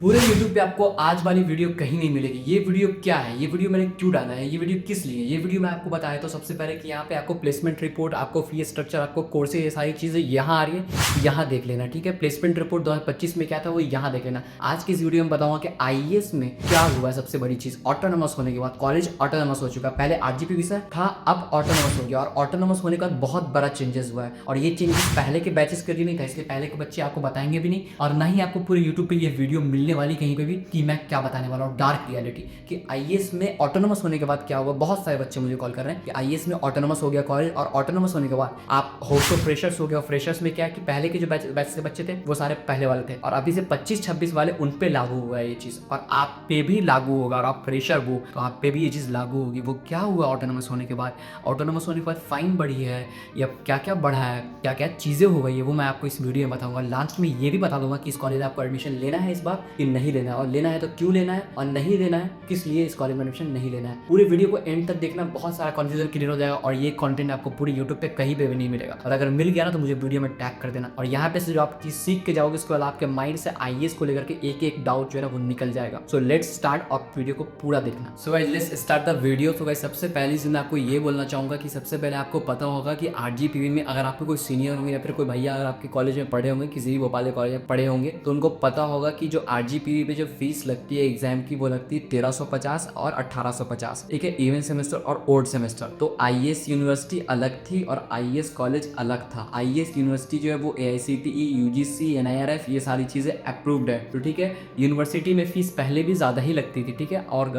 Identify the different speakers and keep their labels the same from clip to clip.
Speaker 1: पूरे YouTube पे आपको आज वाली वीडियो कहीं नहीं मिलेगी। ये वीडियो क्या है, ये वीडियो मैंने क्यों डाला है, ये वीडियो किस लिए, ये वीडियो मैं आपको बताया तो सबसे पहले कि यहाँ पे आपको प्लेसमेंट रिपोर्ट, आपको फी स्ट्रक्चर, आपको कोर्सेज, ये सारी चीज़ें यहाँ आ रही है, यहाँ देख लेना। ठीक है, प्लेसमेंट रिपोर्ट 2025 में क्या था वो यहाँ देख लेना। आज की इस वीडियो में बताऊंगा कि IAS में क्या हुआ है। सबसे बड़ी चीज़, ऑटोनोमस होने के बाद कॉलेज ऑटोनोमस हो चुका। पहले RGP विषय था, अब ऑटोनोमस हो गया, और ऑटोनोमस होने के बाद बहुत बड़ा चेंजेस हुआ है। और ये चेंजेस पहले के बैचेस के लिए नहीं था, इसलिए पहले के बच्चे आपको बताएंगे भी नहीं, और ना ही आपको पूरे यूट्यूब पे ये वीडियो मिलने वाली कहीं पे भी कि मैं क्या बताने वाला हूँ। डार्क रियलिटी कि IAS में ऑटोनोमस होने के बाद क्या हुआ। बहुत सारे बच्चे मुझे कॉल कर रहे हैं कि IAS में ऑटोनोमस हो गया कॉलेज, और ऑटोनोमस होने के बाद आप हो तो फ्रेशर्स हो गया। फ्रेशर्स में क्या है कि पहले के जो बैच से बच्चे थे वो सारे पहले वाले थे, और अभी से 25-26 वाले उन पे लागू हुआ है ये चीज़, और आप पे भी लागू होगा। और आप फ्रेशर हो तो आप पे भी ये चीज़ लागू होगी। वो क्या हुआ ऑटोनोमस होने के बाद, ऑटोनोमस होने के बाद फाइन बढ़ी है या क्या क्या बढ़ा है, क्या क्या चीज़ें हो गई है, वो मैं आपको इस वीडियो में बताऊंगा। लास्ट में ये भी बता दूंगा कि इस कॉलेज में आपको एडमिशन लेना है इस बार कि नहीं लेना है, और लेना है तो क्यों लेना है, और नहीं लेना है किस लिए इस कॉलेज में एडमिशन नहीं लेना है। पूरे वीडियो को एंड तक देखना, बहुत सारा कंफ्यूजन क्लियर हो जाएगा। और ये कंटेंट आपको पूरी यूट्यूब पे कहीं पे भी नहीं मिलेगा, और अगर मिल गया ना तो मुझे वीडियो में टैग कर देना। और यहाँ पे से जो आप चीज सीख के जाओगे उसके बाद आपके माइंड से IAS को लेकर के एक एक डाउट जो है ना वो निकल जाएगा। सो लेट्स स्टार्ट, और वीडियो को पूरा देखना। So guys let's start the video. तो गाइस सबसे पहली चीज मैं आपको ये बोलना चाहूंगा कि सबसे पहले आपको पता होगा कि RGPV में अगर आपको कोई सीनियर होंगे या फिर कोई भैया अगर आपके कॉलेज में पढ़े होंगे, किसी भी भोपाल कॉलेज में पढ़े होंगे, तो उनको पता होगा कि जो RGPV पे जो फीस लगती है एग्जाम की वो लगती है 1350 और 1850। ठीक है, इवन सेमेस्टर और ओड सेमेस्टर। तो IAS यूनिवर्सिटी अलग थी और IAS कॉलेज अलग था। IAS यूनिवर्सिटी जो है वो AICTE, UGC, NIRF ये सारी चीज़ें अप्रूव्ड है। तो ठीक है, यूनिवर्सिटी में फीस पहले भी ज़्यादा ही लगती थी, ठीक है, और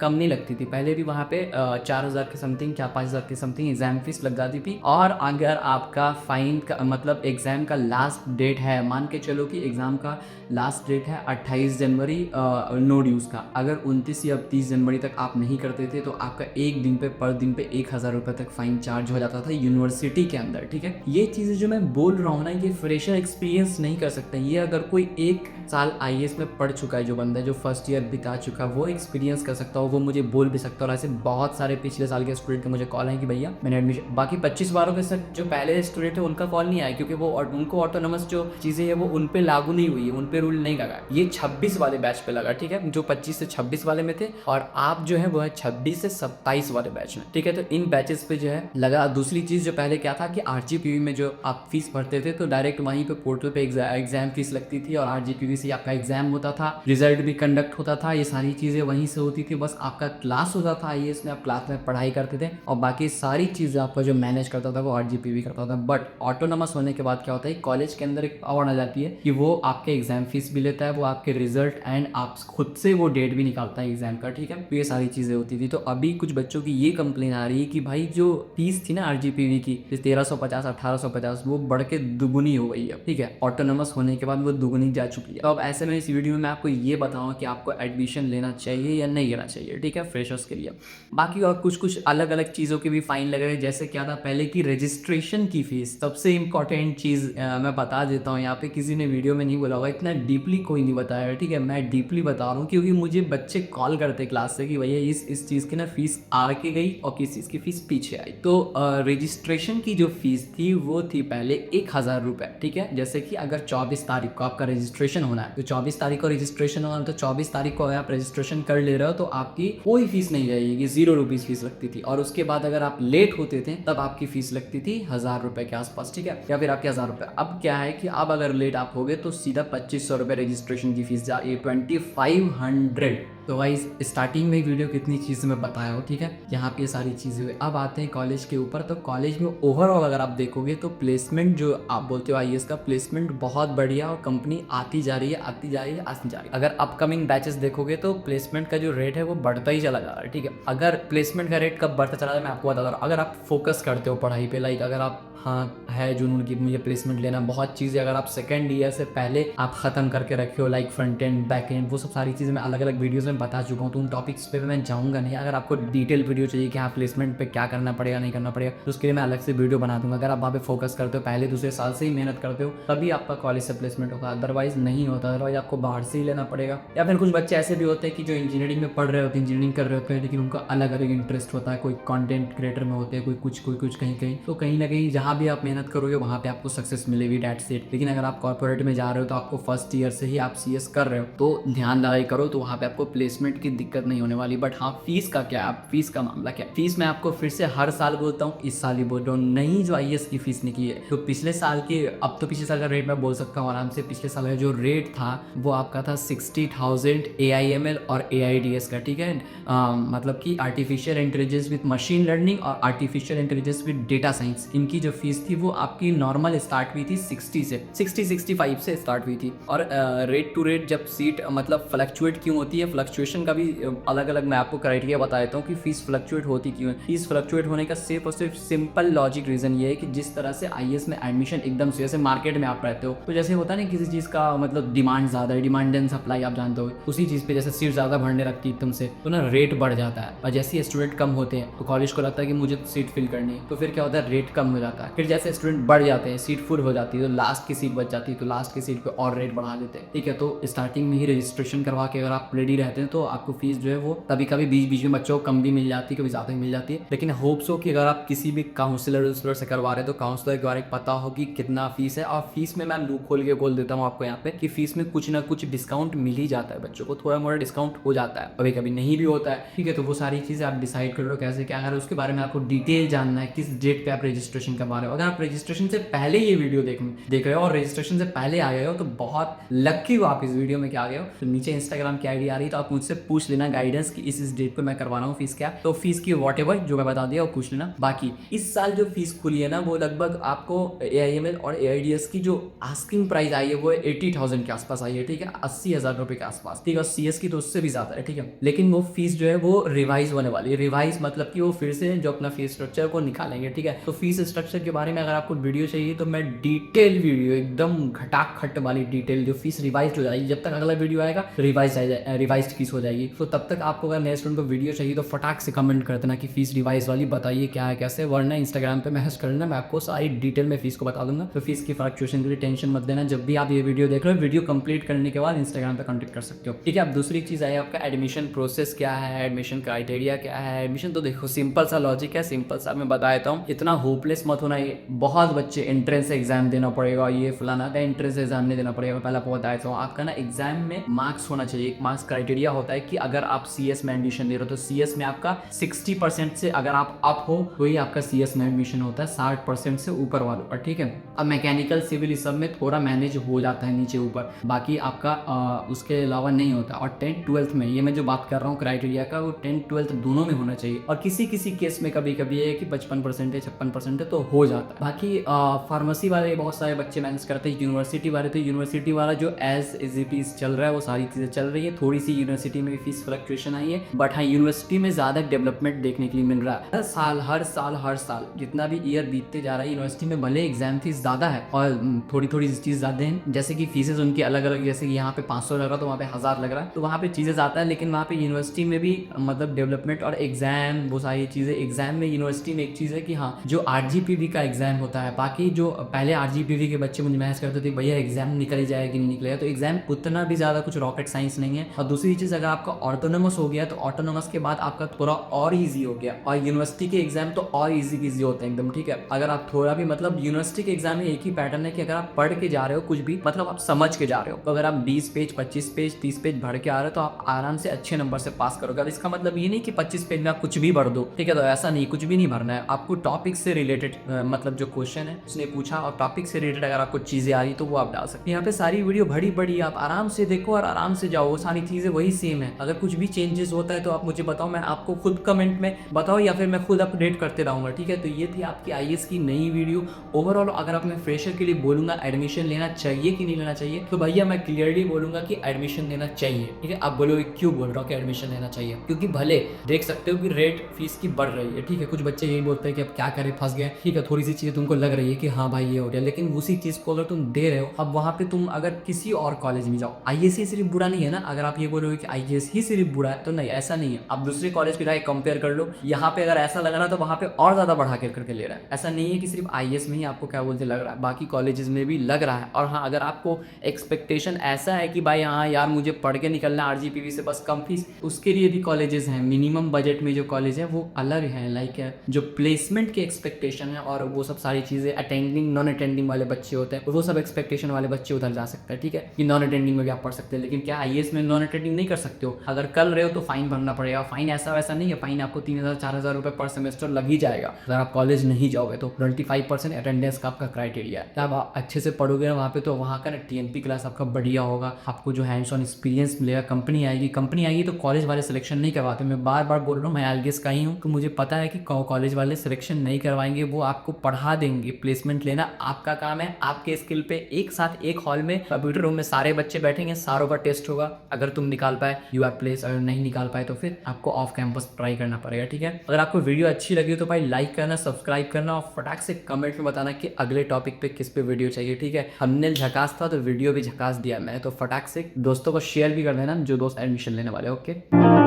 Speaker 1: कम नहीं लगती थी। पहले भी वहाँ पे 4000 के समथिंग, 5000 के समथिंग एग्जाम फीस लग जाती थी। और अगर आपका फाइन का मतलब एग्जाम का लास्ट डेट है, मान के चलो कि एग्जाम का लास्ट डेट है 28 जनवरी नो ड्यूज़ का, अगर 29 या 30 जनवरी तक आप नहीं करते थे तो आपका एक दिन पे पर दिन पे 1000 रुपये तक फाइन चार्ज हो जाता था यूनिवर्सिटी के अंदर। ठीक है, ये चीज़ें जो मैं बोल रहा हूँ ना, ये फ्रेशर एक्सपीरियंस नहीं कर सकते। ये अगर कोई एक साल IAS में पढ़ चुका है, जो बंदा जो फर्स्ट ईयर बिता चुका है, वो एक्सपीरियंस कर सकता हो, वो मुझे बोल भी सकता है। और ऐसे बहुत सारे पिछले साल के स्टूडेंट के मुझे कॉल है कि भैया मैंने एडमिशन, बाकी 25 बारों के साथ जो पहले स्टूडेंट है उनका कॉल नहीं आया, क्योंकि वो उनको ऑटोनोमस जो चीज़ें हैं वो उन पे लागू नहीं हुई है, उन पे रूल नहीं लगा। ये 26 वाले बैच पे लगा। ठीक है, जो 25 से 26 वाले में थे, और आप जो है वो है 26 से 27 वाले बैच में। ठीक है, तो इन बैचेस पे जो है लगा। दूसरी चीज़ जो पहले क्या था कि RGPV में जो आप फीस भरते थे तो डायरेक्ट वहीं पे पोर्टल पे एग्जाम फीस लगती थी, और RGPV से आपका एग्जाम होता था, रिजल्ट भी कंडक्ट होता था, ये सारी चीज़ें वहीं से होती थी। बस आपका क्लास होता था IAS में, आप क्लास में पढ़ाई करते थे, और बाकी सारी चीज़ें आपका जो मैनेज करता था वो RGPV करता था। बट ऑटोनोमस होने के बाद क्या होता है, कॉलेज के अंदर एक पावर आ जाती है कि वो आपके एग्जाम फीस भी लेता है, वो आपके रिजल्ट एंड आप खुद से वो डेट भी निकालता है एग्जाम का। ठीक है, तो ये सारी चीज़ें होती थी। तो अभी कुछ बच्चों की ये कंप्लेन आ रही है कि भाई जो फीस थी ना RGPV की 1350 1850, वो बढ़ के दुगुनी हो गई है। ठीक है, ऑटोनोमस होने के बाद वो दुगुनी जा चुकी है। तो अब ऐसे में इस वीडियो में मैं आपको ये बताऊंगा कि आपको एडमिशन लेना चाहिए या नहीं लेना चाहिए। ठीक है, फ्रेशर्स के लिए। बाकी और कुछ अलग अलग चीज़ों के भी फाइन लग रहे हैं। जैसे क्या था पहले की रजिस्ट्रेशन की फीस, सबसे इंपॉर्टेंट चीज़ मैं बता देता हूँ यहाँ पे, किसी ने वीडियो में नहीं बोला होगा, इतना डीपली कोई नहीं बताया। ठीक है, मैं डीपली बता रहा हूँ क्योंकि मुझे बच्चे कॉल करते क्लास से कि भैया इस चीज़ की ना फीस आगे गई और किस चीज़ की फीस पीछे आई। तो रजिस्ट्रेशन की जो फीस थी वो थी पहले 1000 रुपये। ठीक है, जैसे कि अगर 24 तारीख को आपका रजिस्ट्रेशन होना है, तो 24 तारीख को रजिस्ट्रेशन होना है, तो 24 तारीख को अगर आप रजिस्ट्रेशन कर ले रहे हो तो आपकी कोई फीस नहीं रहेगी, 0 रुपीज़ फीस लगती थी। और उसके बाद अगर आप लेट होते थे तब आपकी फीस लगती थी 1000 रुपये के आसपास। ठीक है, या फिर आपके 1000 रुपये। अब क्या है कि अब अगर लेट आप हो गए तो सीधा 2500 रुपये रजिस्ट्रेशन की फीस जा रही है, 2500। तो गाइस स्टार्टिंग में वीडियो कितनी चीज़ें मैं बताया हूँ। ठीक है, यहाँ पे सारी चीज़ें हुई। अब आते हैं कॉलेज के ऊपर। तो कॉलेज में ओवरऑल अगर आप देखोगे तो प्लेसमेंट जो आप बोलते हो IAS का प्लेसमेंट बहुत बढ़िया, और कंपनी आती जा रही है, आती जा रही है, आती जा रही है। अगर अपकमिंग बैचेस देखोगे तो प्लेसमेंट का जो रेट है वो बढ़ता ही चला जा रहा है। ठीक है, अगर प्लेसमेंट का रेट कब बढ़ता चला जाए मैं आपको बता रहा हूँ। अगर आप फोकस करते हो पढ़ाई पे, लाइक अगर आप हाँ है जुनून की मुझे प्लेसमेंट लेना, बहुत चीज़ें अगर आप सेकंड ईयर से पहले आप ख़त्म करके रखे हो, like front end back and, वो सब सारी चीज़ें मैं अलग अलग वीडियोज़ में बता चुका हूँ, तो उन टॉपिक्स पे मैं जाऊँगा नहीं। अगर आपको डिटेल वीडियो चाहिए कि हाँ प्लेसमेंट पे क्या करना पड़ेगा नहीं करना पड़ेगा, तो उसके लिए मैं अलग से वीडियो बना दूँगा। अगर आप वहाँ पे फोकस करते हो, पहले दूसरे साल से ही मेहनत करते हो, तभी आपका कॉलेज से प्लेसमेंट होगा, अदरवाइज नहीं होता। अदरवाइज आपको बाहर से ही लेना पड़ेगा। या फिर कुछ बच्चे ऐसे भी होते हैं कि जो इंजीनियरिंग में पढ़ रहे होते हैं, इंजीनियरिंग कर रहे होते हैं, लेकिन उनका अलग अलग इंटरेस्ट होता है। कोई कंटेंट क्रिएटर में होते हैं, कोई कुछ कहीं तो कहीं ना कहीं जहाँ भी आप मेहनत करोगे वहाँ पे आपको सक्सेस मिलेगी, डेट्स इट। लेकिन अगर आप कॉर्पोरेट में जा रहे हो तो आपको फर्स्ट ईयर से ही आप CS कर रहे हो, तो ध्यान लगाई करो, तो वहाँ पे आपको प्लेसमेंट की दिक्कत नहीं होने वाली। बट हाँ, फीस का क्या, आप फीस का मामला क्या? फीस मैं आपको फिर से हर साल बोलता हूँ, इस साल ही बोल रहा हूँ, नई जो IAS की फीस निकली है, तो पिछले साल की, अब तो पिछले साल का रेट मैं बोल सकता हूँ आराम से। पिछले साल का जो रेट था वो आपका था 60,000 AIML और AIDS का, ठीक है। मतलब कि artificial intelligence with machine learning और artificial intelligence with data science, इनकी जो फीस थी वो आपकी नॉर्मल स्टार्ट हुई थी 65 से स्टार्ट हुई थी। और रेट टू रेट जब सीट मतलब फ्लक्चुएट क्यों होती है, फ्लक्चुएशन का भी अलग अलग मैं आपको क्राइटेरिया बता देता हूँ कि फीस फ्लक्चुएट होती क्यों है। फीस फ्लक्चुएट होने का सिर्फ और सिर्फ सिंपल लॉजिक रीजन ये है कि जिस तरह से IAS में एडमिशन एकदम से, जैसे मार्केट में आप रहते हो तो जैसे होता है ना किसी चीज़ का मतलब डिमांड ज़्यादा है, डिमांड एंड सप्लाई आप जानते हो, उसी चीज़ पे जैसे सीट ज़्यादा भरने लगती है एकदम से, तो ना रेट बढ़ जाता है। और जैसे स्टूडेंट कम होते हैं तो कॉलेज को लगता है कि मुझे सीट फिल करनी है, तो फिर क्या होता है, रेट कम हो जाता है। फिर जैसे स्टूडेंट बढ़ जाते हैं, सीट फुल हो जाती है, तो लास्ट की सीट बच जाती है, तो लास्ट की सीट पे और रेट बढ़ा देते हैं, ठीक है। तो स्टार्टिंग में ही रजिस्ट्रेशन करवा के अगर आप रेडी रहते हैं तो आपको फीस जो है वो कभी कभी बीच में बच्चों को कम भी मिल जाती है, कभी ज़्यादा भी मिल जाती है। लेकिन होप्स हो कि अगर आप किसी भी काउंसलर से करवा रहे हैं तो काउंसलर के बारे में पता हो कि कितना फीस है। और फीस में मैं लूप खोल के बोल देता हूँ आपको यहाँ पे कि फीस में कुछ ना कुछ डिस्काउंट मिल ही जाता है, बच्चों को थोड़ा मोड़ा डिस्काउंट हो जाता है, कभी कभी नहीं भी होता है, ठीक है। तो वो सारी चीज़ें आप डिसाइड कर लो कैसे क्या। अगर उसके बारे में आपको डिटेल जानना है, किस डेट पे आप रजिस्ट्रेशन करवा रहे हो, अगर आप रजिस्ट्रेशन से पहले ये वीडियो देख रहे हो और रजिस्ट्रेशन से पहले आ गए हो तो बहुत लकी हो आप इस वीडियो में क्या आ गए हो। तो नीचे इंस्टाग्राम की ID आ रही है, तो आप मुझसे पूछ लेना गाइडेंस की इस डेट पे मैं करवा रहा हूँ फीस क्या। तो फीस की वॉट जो मैं बता दिया वो पूछ लेना। बाकी इस साल जो फीस खुली है ना वो लगभग आपको AIML और AIDS की जो आस्किंग प्राइस आई है वो 80,000 के आसपास आई है, ठीक है, 80,000 रुपए के आसपास, ठीक है। CS की तो उससे भी ज्यादा है, ठीक है। लेकिन वो फीस जो है वो रिवाइज होने वाली है। रिवाइज मतलब कि वो फिर से जो अपना फीस स्ट्रक्चर को निकालेंगे, ठीक है। तो फीस स्ट्रक्चर के बारे में अगर आपको वीडियो चाहिए तो मैं डिटेल वीडियो एकदम घटाखट वाली डिटेल जो फीस रिवाइज हो जाएगी, जब तक अगला वीडियो आएगा रिवाइज फीस हो जाएगी। तो तब तक आपको अगर नए स्टूडेंट को वीडियो चाहिए तो फटाक से कमेंट कर देना कि फीस रिवाइज वाली बताइए क्या है कैसे, वरना इंस्टाग्राम पे मैसेज कर लेना, मैं आपको सारी डिटेल में फीस को बता दूंगा। तो फीस की फ्लक्चुएशन के लिए टेंशन मत लेना। जब भी आप ये वीडियो देख रहे हो, वीडियो कंप्लीट करने के बाद इंस्टाग्राम पे कॉन्टेक्ट कर सकते हो, ठीक है। अब दूसरी चीज़ है आपका एडमिशन प्रोसेस क्या है, एडमिशन क्राइटेरिया क्या है। एडमिशन तो देखो सिंपल सा लॉजिक है, सिंपल सा मैं बता देता हूँ, इतना होपलेस मत होना। ये बहुत बच्चे एंट्रेंस एग्जाम देना पड़ेगा, ये फलाना का एंट्रेंस एग्जाम नहीं देना पड़ेगा, पहले आपको बताया था। आपका ना एग्जाम में मार्क्स होना चाहिए, एक मार्क्स क्राइटेरिया होता है कि अगर आप CS में एडमिशन दे रहे हो तो CS में आपका 60% से अगर आप अप हो तो ही आपका CS में एडमिशन होता है, 60% से ऊपर वालों पर, ठीक है। अब मैकेनिकल सिविल इस सब में थोड़ा मैनेज हो जाता है नीचे ऊपर, बाकी आपका उसके अलावा नहीं होता। और 10th 12th में ये मैं जो बात कर रहा हूँ क्राइटेरिया का, वो 10th 12th दोनों में होना चाहिए। और किसी किसी केस में कभी कभी है कि 55% है 56% है तो हो जाता है। बाकी फार्मेसी वाले बहुत सारे बच्चे मैनेज करते हैं, यूनिवर्सिटी वाले तो यूनिवर्सिटी वाला जो एज इट इज चल रहा है वो सारी चीज़ें चल रही है। थोड़ी सी यूनिवर्सिटी में भी फीस फ्लक्चुएशन आई है, बट हाँ यूनिवर्सिटी में ज़्यादा डेवलपमेंट देखने के लिए मिल रहा है। हर साल जितना भी ईयर बीतते जा रहा है, यूनिवर्सिटी में भले एग्जाम फीस ज़्यादा है और थोड़ी चीज़ ज़्यादा है, जैसे कि फीसेज उनकी अलग अलग, जैसे कि यहाँ पे 500 लग रहा है तो वहाँ पे 1000 लग रहा है, तो वहाँ पे चीज़ें ज़्यादा है। लेकिन वहाँ पे यूनिवर्सिटी में भी मतलब डेवलपमेंट और एग्जाम वो सारी चीज़ें, एग्जाम में यूनिवर्सिटी में एक चीज़ है कि हाँ जो RGPV का एग्जाम होता है, बाकी जो पहले RGPV के बच्चे मुझे मैसेज करते थे भैया एग्जाम निकल ही जाएगा कि नहीं निकलेगा, तो एग्जाम उतना भी ज़्यादा कुछ रॉकेट साइंस नहीं है। और दूसरी चीज़ अगर आपका ऑटोनोमस हो गया तो ऑटोनोमस के बाद आपका थोड़ा और ईजी हो गया, और यूनिवर्सिटी के एग्जाम तो और ईजी होते हैं एकदम, ठीक है। अगर आप थोड़ा भी मतलब यूनिवर्सिटी के एग्जाम में एक ही पैटर्न है कि अगर आप पढ़ के जा रहे हो कुछ भी, मतलब आप समझ के जा रहे हो, तो अगर आप 20 पेज 25 पेज 30 पेज भर के आ रहे हो तो आप आराम से अच्छे नंबर से पास करोगे। अब इसका मतलब ये नहीं कि 25 पेज में आप कुछ भी भर दो, ठीक है, तो ऐसा नहीं, कुछ भी नहीं भरना है आपको। टॉपिक से रिलेटेड मतलब जो क्वेश्चन है उसने पूछा और टॉपिक से रिलेटेड अगर आपको चीज़ें आ रही तो वो आप डाल सकते हैं। यहाँ पे सारी वीडियो बड़ी आप आराम से देखो और आराम से जाओ, वो सारी चीज़ें वही सेम है। अगर कुछ भी चेंजेस होता है तो आप मुझे बताओ, मैं आपको खुद कमेंट में बताओ या फिर मैं खुद अपडेट करते रहूँगा, ठीक है। तो ये थी आपकी IAS की नई वीडियो। ओवरऑल अगर आप मैं फ्रेशर के लिए बोलूँगा एडमिशन लेना चाहिए कि नहीं लेना चाहिए, तो भैया मैं क्लियरली बोलूँगा कि एडमिशन लेना चाहिए, ठीक है। आप बोलोगे क्यों बोल रहा हूँ कि एडमिशन लेना चाहिए, क्योंकि भले देख सकते हो कि रेट फीस की बढ़ रही है, ठीक है। कुछ बच्चे यही बोलते हैं कि अब क्या करें फंस गए, ठीक है, थोड़ी सी चीज़ें तुमको लग रही है कि हाँ भाई ये हो गया, लेकिन उसी चीज़ को अगर तुम दे रहे हो, अब वहाँ पे तुम अगर किसी और कॉलेज में जाओ, IAS सिर्फ बुरा नहीं है ना। अगर आप ये बोलोगे कि आईएएस ही सिर्फ बुरा है, तो नहीं, ऐसा नहीं है। आप दूसरे कॉलेज की जाके कंपेयर कर लो, यहाँ पे अगर ऐसा लग रहा है तो वहाँ पे और ज़्यादा बढ़ा के करके ले रहा है। ऐसा नहीं है कि सिर्फ आईएएस में ही आपको क्या बोलते लग रहा है, बाकी कॉलेजेस में भी लग रहा है। और हाँ, अगर आपको एक्सपेक्टेशन ऐसा है कि भाई हाँ यार मुझे पढ़ के निकलना आरजीपीवी से बस कम फीस, उसके लिए भी कॉलेजेस हैं। मिनिमम बजट में जो कॉलेज है वो अलग है, लाइक जो प्लेसमेंट के एक्सपेक्टेशन है और वो सब सारी चीज़ें, अटेंडिंग नॉन अटेंडिंग वाले बच्चे होते हैं, वो सब एक्सपेक्टेशन वाले बच्चे उधर जा सकते हैं। ठीक है, कि नॉन अटेंडिंग में भी आप पढ़ सकते हैं, लेकिन क्या आईएएस में नॉन अटेंडिंग नहीं कर सकते हो? अगर कर रहे हो तो फाइन भरना पड़ेगा। फाइन ऐसा वैसा नहीं है, फाइन आपको 3000 4000 रुपये पर सेमेस्टर लग ही जाएगा अगर आप कॉलेज नहीं जाओगे तो। 25% अटेंडेंस का आपका क्राइटेरिया है। जब आप अच्छे से पढ़ोगे वहाँ पे तो वहाँ का ना टीएमपी क्लास आपका बढ़िया होगा, आपको जो हैंड्स ऑन एक्सपीरियंस मिलेगा, कंपनी आएगी तो कॉलेज वाले सिलेक्शन नहीं करवाते। मैं बार बार बोल रहा हूँ, मैं आईएएस का ही हूँ, तो मुझे पता है कि कॉलेज वाले सिलेक्शन नहीं करवाएंगे, वो आपको पढ़ा देंगे। प्लेसमेंट लेना आपका काम है, आपके स्किल पे। एक साथ एक हॉल में कंप्यूटर रूम में सारे बच्चे बैठेंगे, सारों का टेस्ट होगा। अगर तुम निकाल पाए यू आर प्लेस, अगर नहीं निकाल पाए तो फिर आपको ऑफ कैंपस ट्राई करना पड़ेगा। ठीक है, अगर आपको वीडियो अच्छी लगी तो भाई लाइक करना, सब्सक्राइब करना और फटाक से कमेंट में बताना कि अगले टॉपिक पे किस पे वीडियो चाहिए। ठीक है, हमने झकास था तो वीडियो भी झकास दिया मैंने, तो फटाक से दोस्तों को शेयर भी कर देना जो दोस्त एडमिशन लेने वाले। ओके।